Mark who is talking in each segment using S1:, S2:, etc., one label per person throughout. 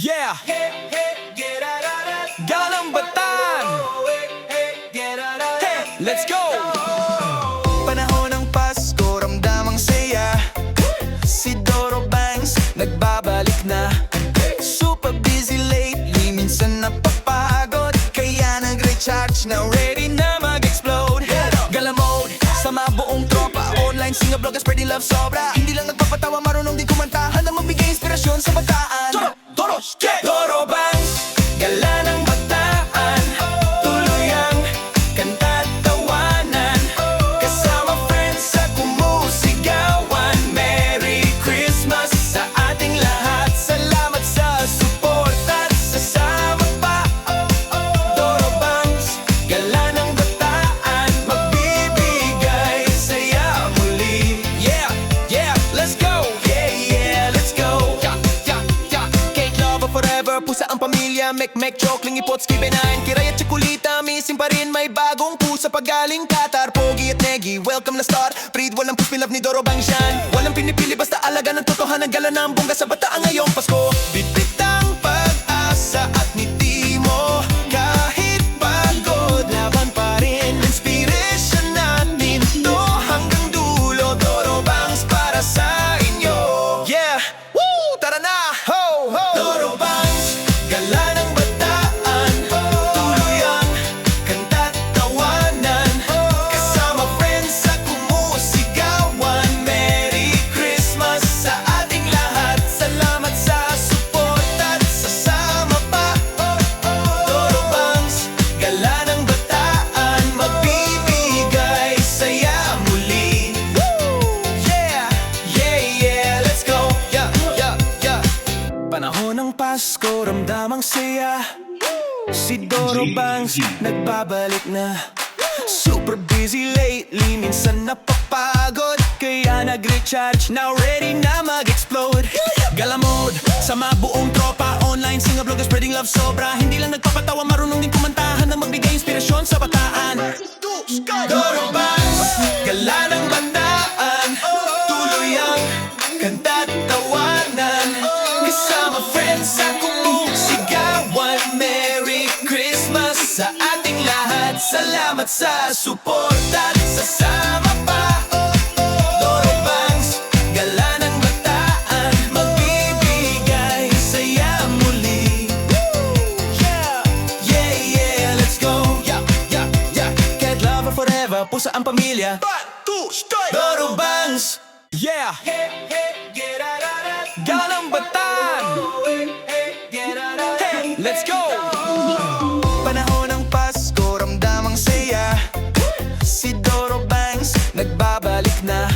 S1: Yeah! Galang Bataan! Hey, let's go! Panahon ng Pasko, ramdamang saya. Si Doro Banks, nagbabalik na. Super busy lately, minsan napapagod. Kaya nag-recharge na, ready na mag-explode. Gala mode, sama buong tropa. Online, singa, vlog, spreading love sobra. Hindi lang nagpapatawa, marunong din kumanta. Handang magbigay inspirasyon sa bataan. Doro Banks, gala ng bataan. Tuloy ang kanta't tawanan. Kasama friends sa kumusigawan. Merry Christmas sa ating lahat. Salamat sa support at sasama pa. Doro Banks, gala ng bataan. Magbibigay saya muli. Yeah, yeah, let's go. Yeah, yeah, let's go. Cake lover forever, pusa ang pamilya. Mek, joke, lingipot, skibenain. Kiray at tsakulita, missing pa rin. May bagong pusa pagaling Qatar. Pogi at negi, welcome na star. Breed, walang puspin love ni Doro Banks yan. Walang pinipili, basta alaga ng totohanan. Gala ng bongga sa bataan ngayong Pasko. Bitbit ang pag-asa at ngiti mo. Kahit pagod, laban pa rin. Inspiration natin to hanggang dulo. Doro Banks para sa inyo. Yeah! Woo! Tara na! Ho! Ho! Doro Banks, gala ng bataan. Tuloy ang kanta't tawanan. Kasama friends sa kumusigawan. Merry Christmas sa ating lahat. Salamat sa support at sasama pa. Doro Banks, gala ng bataan. Magbibigay saya muli. Yeah! Yeah, yeah, let's go. Yeah, yeah, yeah. Panahon ng Pasko, ramdamang saya. Si Doro Banks, nagbabalik na. Super busy lately, minsan napapagod. Kaya nag-recharge, now ready na mag-explode. Gala mode, sama buong tropa. Online, singa, vlog, spreading love sobra. Hindi lang nagpapatawa, marunong din kumanta. Handang magbigay inspirasyon sa bataan. Doro Banks, gala ng bataan. Tuloy ang kanta't tawanan. Kasama friends sa kumusigawan. Merry Christmas sa ating lahat. Salamat sa support at sasama pa. Doro Banks, gala ng bataan. Magbibigay saya muli. Yeah, yeah, yeah, let's go. Yeah, yeah, yeah. Cat lover forever, pusa ang pamilya. 1, 2, strike! Doro Banks, yeah! Galang Bataan! Hey, let's go! Panahon ng Pasko, ramdamang saya. Si Doro Banks, nagbabalik na.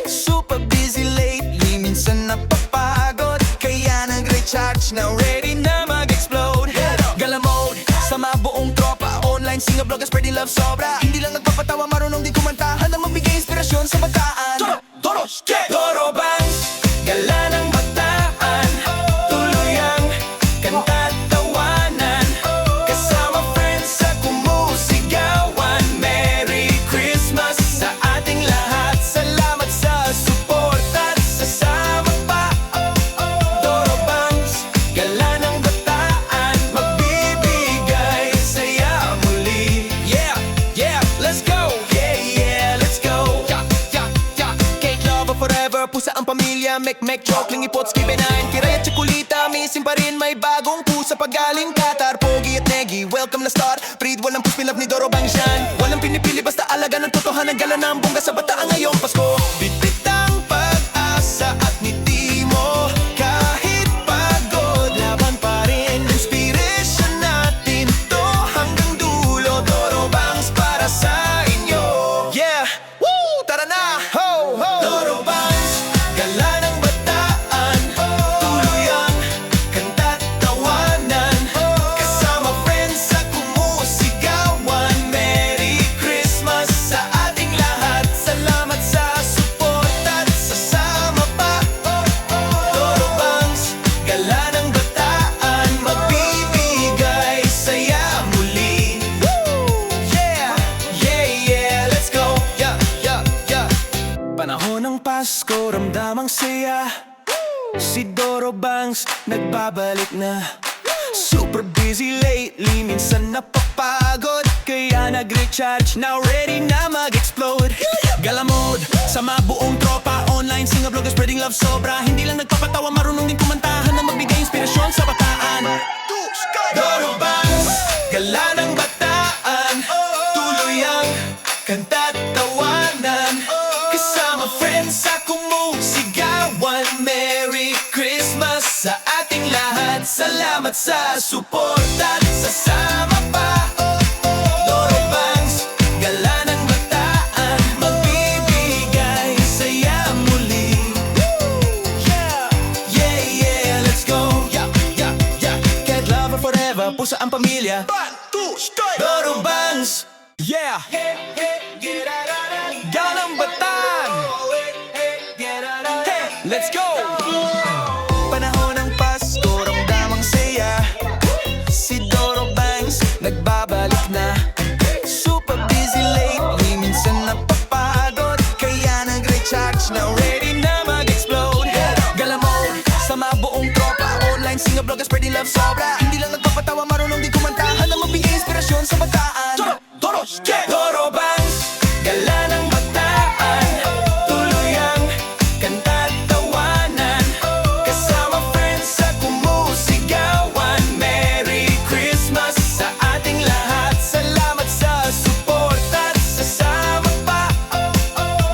S1: Super busy lately, minsan napapagod. Kaya nag-recharge na, ready na mag-explode. Gala mode, sama buong tropa. Online, singa, vlog, spreading love sobra. Hindi lang nagpapatawa, marunong din kumanta. Handang magbigay inspirasyon sa bataan. Doro Banks, gala ng bataan. Tuloy ang kanta't tawanan. Kasama friends sa kumusigawan. Merry Christmas sa ating lahat. Salamat sa support at sasama pa. Doro Banks, gala ng bataan. Magbibigay saya muli. Yeah, yeah, let's go. Yeah, yeah, let's go. Yeah, yeah, yeah. Cake lover forever, pusa ang pamilya. Mek, joke, lingipot, skibenain. Kiray at tsakulita, missing pa rin. May bagong pusa pagaling Qatar. Pogi at negi, welcome na star. Breed, walang puspin love ni Doro Banks yan. Walang pinipili, basta alaga ng totohanan. Gala ng bongga sa bataan ngayong Pasko. Bitbit ang pag-asa at ngiti mo. Kahit pagod, laban pa rin. Inspiration natin to hanggang dulo. Doro Banks para sa inyo. Yeah! Woo! Tara na! Ho! Ho! Doro Banks, gala ng bataan. Tuloy ang kanta't tawanan. Kasama friends sa kumusigawan. Merry Christmas sa ating lahat. Salamat sa support at sasama pa. Banks, nagbabalik na. Super busy lately, minsan napapagod, kaya nag-recharge, now ready na mag-explode. Gala mode, sama buong tropa, online singer vloggers spreading love sobra. Hindi lang nagpapatawa, marunong din kumantahan na magbigay inspirasyon sa bataan. Doro Banks, gala ng bataan, tuloy ang kanta't tawanan. Kasama friends sa kumusigawan, Merry Christmas sa ating lahat. Salamat sa suporta at sasama pa. Doro Banks, gala ng bataan, magbibigay saya muli. Yeah, yeah, yeah, let's go. Yeah, yeah, yeah. Can't love her forever, pusa ang pamilya. 1, 2, strike! Doro Banks, yeah. Gala ng bataan, hey, let's go. Panahon ng Pasko, ramdamang saya. Si Doro Banks, nagbabalik na. Super busy lately, minsan napapagod, kaya nag-recharge, now ready na mag-explode. Gala mode, sama buong tropa, online singer vloggers spreading love sobra. Hindi lang nagpapatawa, marunong din kumantahan na magbigay inspirasyon sa bataan. Doro Banks, gala ng bataan, tuloy ang kanta't tawanan. Kasama friends sa kumusigawan, Merry Christmas sa ating lahat. Salamat sa suporta at sasama pa.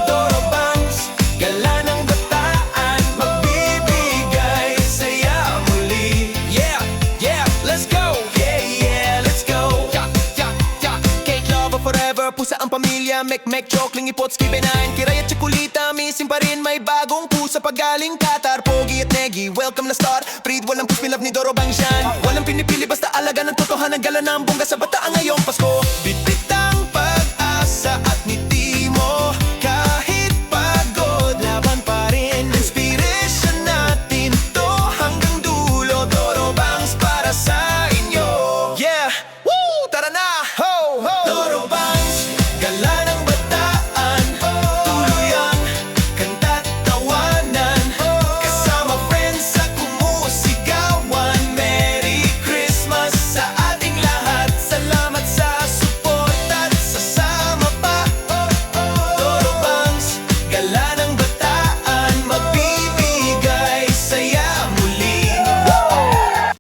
S1: Doro Banks, gala ng bataan, magbibigay saya muli. Yeah, yeah, let's go. Yeah, yeah, let's go. Yeah, yeah, yeah. Cake lover forever, pusa ang pamilya. Mek, chokling, ipots, kibenain, kiray at tsakulita. Missing pa rin, may bagong pusa pagaling Qatar. Pogi at Negi, welcome na star. Breed, walang push, love ni Doro Banks yan. Walang pinipili, basta alaga ng totohanan. Gala ng bongga sa bataan ngayong Pasko. Bit,